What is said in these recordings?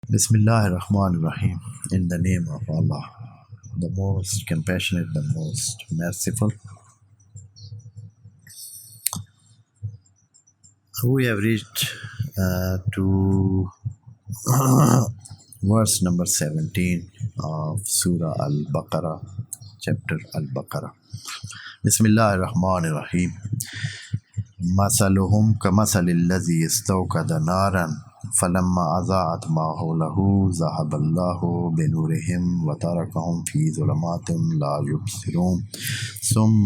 Bismillah ar-Rahman ar-Rahim. In the name of Allah, the most compassionate, the most merciful. We have reached to verse number 17 of Surah Al-Baqara, chapter Al-Baqara. Bismillah ar-Rahman ar-Rahim. مثلهم كمثل الذي استوقد نارا فلما أضاءت ما حوله ذهب الله بنورهم وتركهم في ظلمات لا يبصرون صم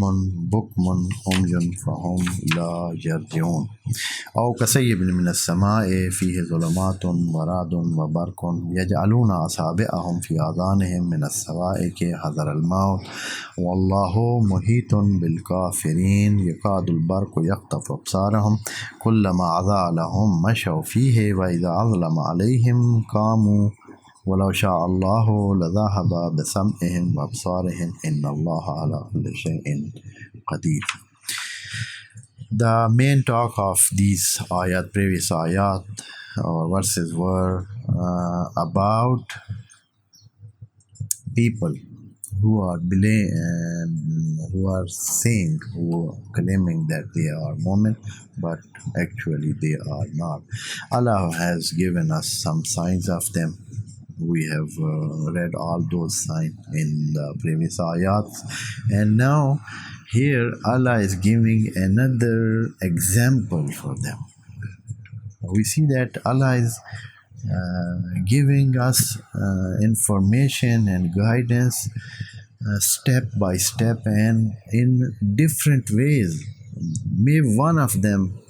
بكم عمي فهم لا يرجعون أو كصيب من السماء فيه ظلمات ورعد وبرق يجعلون أصابعهم في آذانهم من الصواعق حذر الموت والله محيط بالكافرين يكاد البرق يخطف أبصارهم كلما أضاء لهم مشوا فيه وإذا أظلم عليهم قاموا ولو شاء الله لذهب بسمعهم وأبصارهم إن الله على كل شيء قدير. The main talk of these ayat, previous ayat or verses were about people who are saying, who are claiming that they are mu'min, but actually they are not. Allah has given us some signs of them. We have read all those signs in the previous ayat, and now here Allah is giving another example for them. We see that Allah is giving us information and guidance step by step and in different ways. May one of them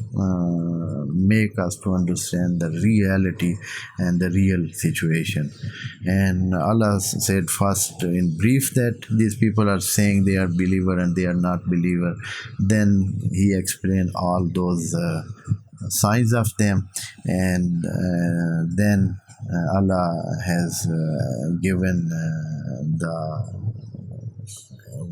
make us to understand the reality and the real situation. And Allah said first in brief that these people are saying they are believer and they are not believer. Then He explained all those signs of them, and then Allah has given the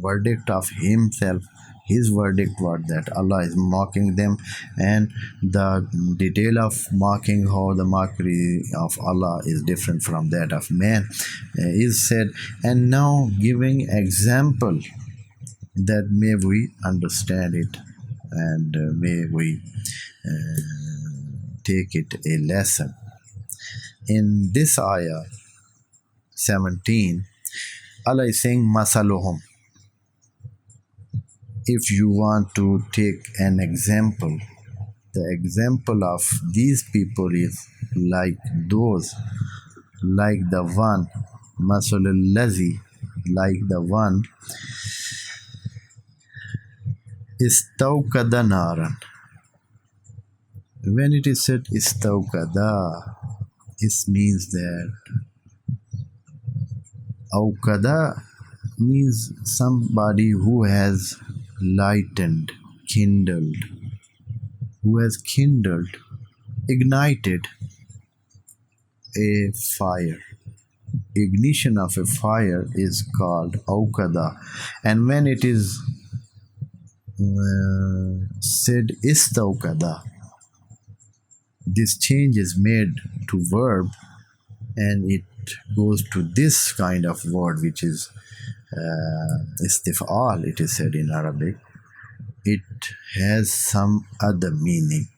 verdict of Himself. His verdict was that Allah is mocking them, and the detail of mocking, how the mockery of Allah is different from that of man, is said, and now giving example that may we understand it and may we take it a lesson. In this ayah 17, Allah is saying masaluhum. If you want to take an example, the example of these people is like those, like the one, masalul lazi, like the one, istawkada naran. When it is said istawkada, it means that awkada means somebody who has lightened, kindled, who has kindled, ignited a fire. Ignition of a fire is called awkada, and when it is said istawkada, this change is made to verb and it goes to this kind of word which is istif'al, it is said in Arabic. It has some other meaning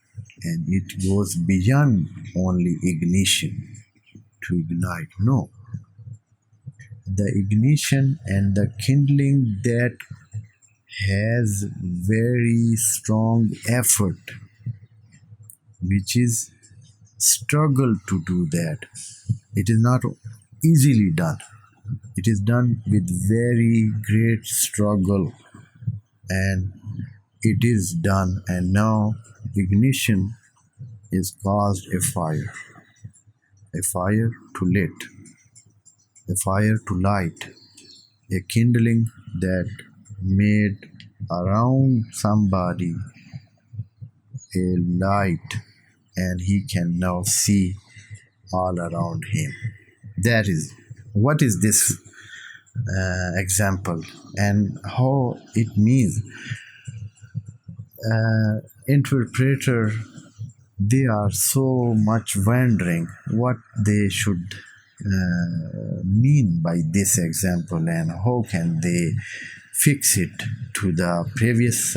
and it goes beyond only ignition, to ignite. No, the ignition and the kindling that has very strong effort, which is struggle to do that. It is not easily done. It is done with very great struggle, and it is done, and now ignition is caused a fire to lit, a fire to light, a kindling that made around somebody a light, and he can now see all around him. That is, what is this example and how it means? Interpreter they are so much wondering what they should mean by this example and how can they fix it to the previous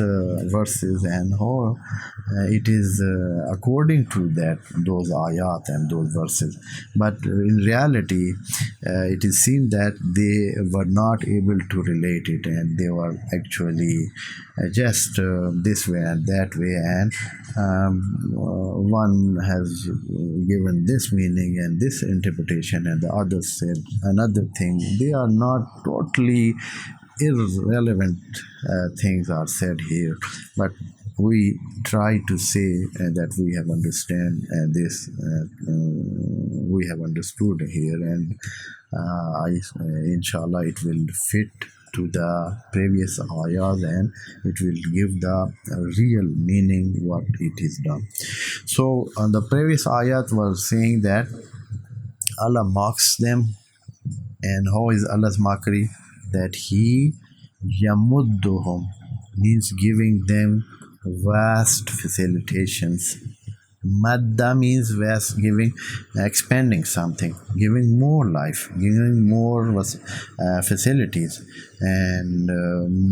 verses and how it is according to that those ayat and those verses. But in reality it is seen that they were not able to relate it, and they were actually just this way and that way, and one has given this meaning and this interpretation and the other said another thing. They are not totally irrelevant things are said here, but we try to say that we have understand this we have understood here, and inshallah it will fit to the previous ayahs and it will give the real meaning what it is done. So the previous ayat was saying that Allah mocks them, and how is Allah's mockery? That He yamudduhum means giving them vast facilitations. Madda means vast, giving, expanding something, giving more life, giving more facilities, and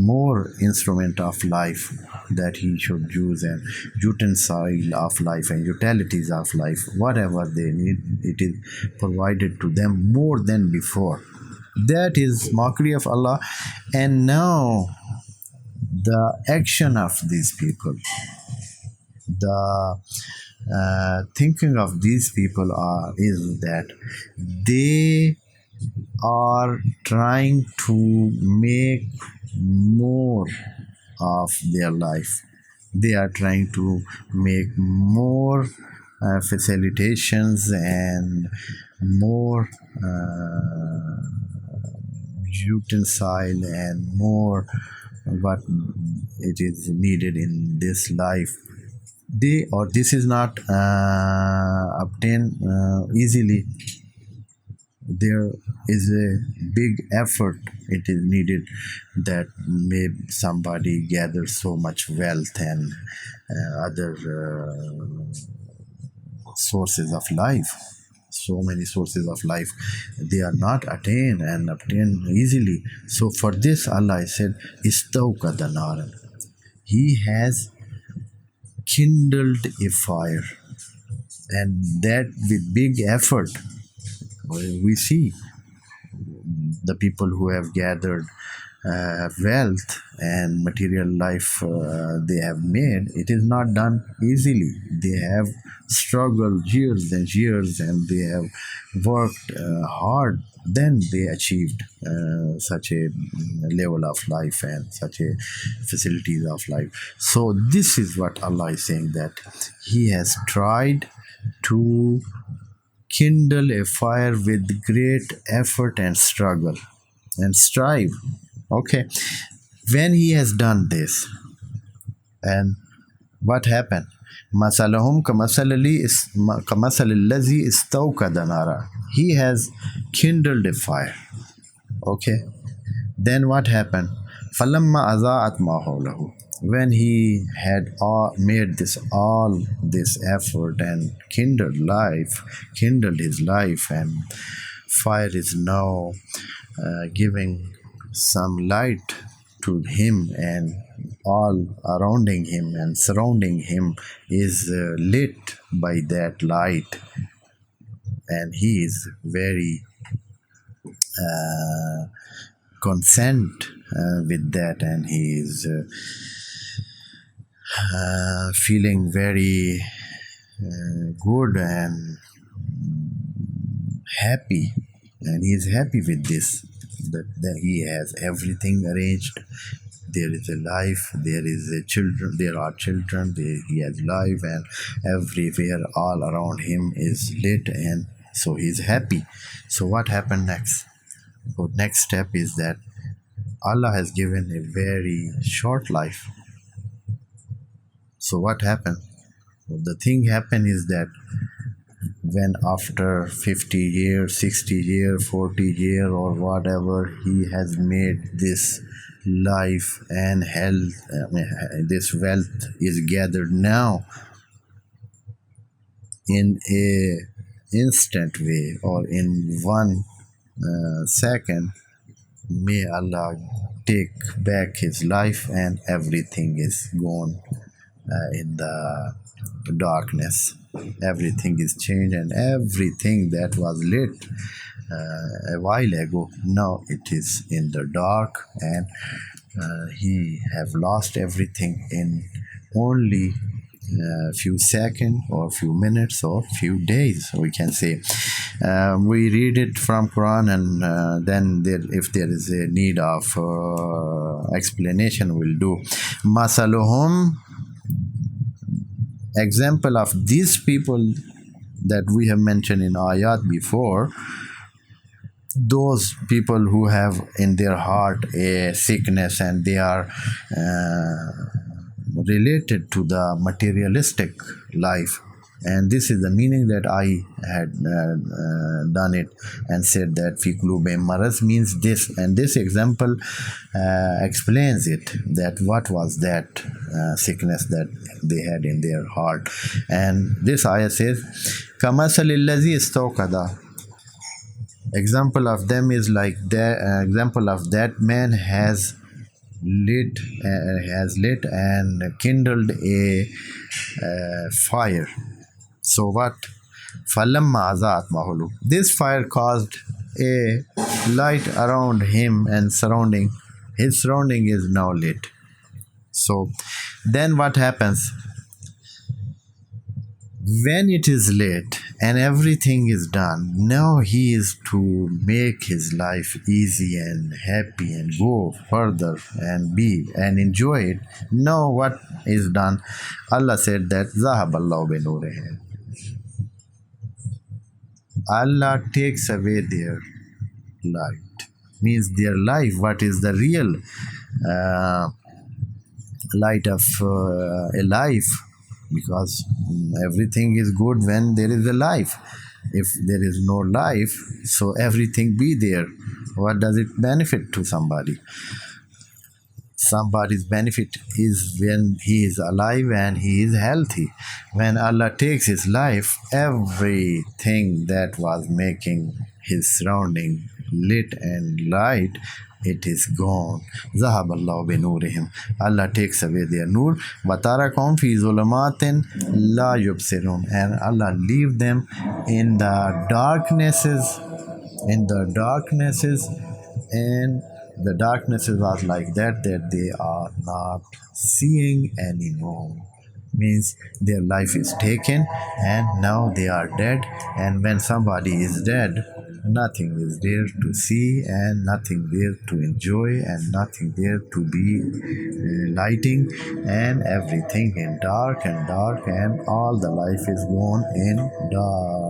more instrument of life that he should use, and utensil of life and utilities of life, whatever they need, it is provided to them more than before. That is mockery of Allah. And now the action of these people, the thinking of these people is that they are trying to make more of their life. They are trying to make more facilitations and more utensil and more what it is needed in this life. They or this is not obtained easily. There is a big effort it is needed, that may somebody gather so much wealth and other sources of life, so many sources of life, they are not attained and obtained easily. So for this Allah said istawqada naran, he has kindled a fire, and that with big effort. We see the people who have gathered wealth and material life they have made, it is not done easily. They have struggled years and years, and they have worked hard, then they achieved such a level of life and such a facilities of life. So this is what Allah is saying, that he has tried to kindle a fire with great effort and struggle and strive. Okay, when he has done this, and what happened? Masalahum kamasalilladhi istawqada nara. He has kindled a fire. Okay, then what happened? Falamma azaat ma hawlahu. When he had made all this effort and kindled his life, and fire is now giving some light to him, and all surrounding him is lit by that light, and he is very consent with that, and he is feeling very good and happy, and he is happy with this, that he has everything arranged. There is a life, there are children, he has life, and everywhere all around him is lit, and so he is happy. So what happened next? So next step is that Allah has given a very short life. So what happened? The thing happened is that when after 50 years, 60 years, 40 years, or whatever, he has made this life and health, this wealth is gathered now, in a instant way or in one second, may Allah take back his life and everything is gone in the darkness. Everything is changed and everything that was lit a while ago, now it is in the dark, and he have lost everything in only few seconds or few minutes or few days, we can say. We read it from Quran, and then if there is a need of explanation, we'll do. Masaluhum, example of these people that we have mentioned in ayat before, those people who have in their heart a sickness and they are related to the materialistic life. And this is the meaning that I had done it and said that fi qulubihim maraz means this, and this example explains it, that what was that sickness that they had in their heart. And this ayah says kamasalil ladzi istawqada, example of them is like that example of that man has lit and kindled a fire. So what? Falamma azat mahulu. This fire caused a light around him and surrounding. His surrounding is now lit. So then what happens? When it is lit and everything is done, now he is to make his life easy and happy and go further and be and enjoy it. Now what is done? Allah said that Zahaballahu binurihim. Allah takes away their light. Means their life, what is the real light of a life, because everything is good when there is a life. If there is no life, so everything be there, what does it benefit to somebody? Somebody's benefit is when he is alive and he is healthy. When Allah takes his life, everything that was making his surrounding lit and light, it is gone. Zahaballahu binurihim. Allah takes away their nur. Watarakum fi zulamatin la yubsirun. And Allah leave them in the darknesses, and the darknesses are like that they are not seeing anymore. Means their life is taken and now they are dead. And when somebody is dead, nothing is there to see and nothing there to enjoy and nothing there to be lighting, and everything in dark and all the life is gone in dark.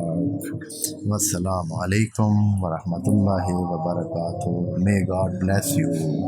Wassalamu alaikum wa rahmatullahi wa barakatuh. May God bless you.